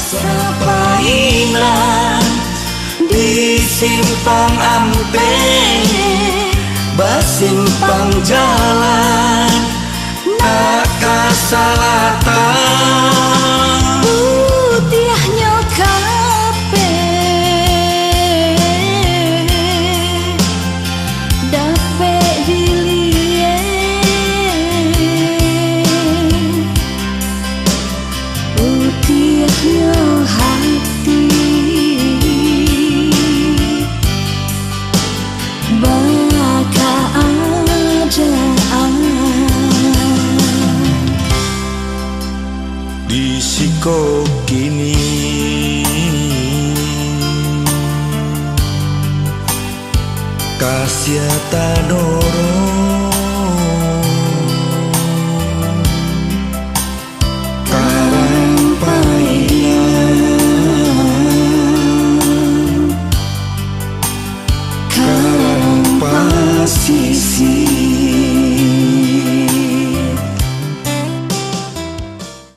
Sapainan di simpang ampeng, basimpang jalan nak kasalatan. Putihnya kape dape dilie, putihnya hati baka adaan. Di siko kini kasiata dorong karang painan karang pasisi.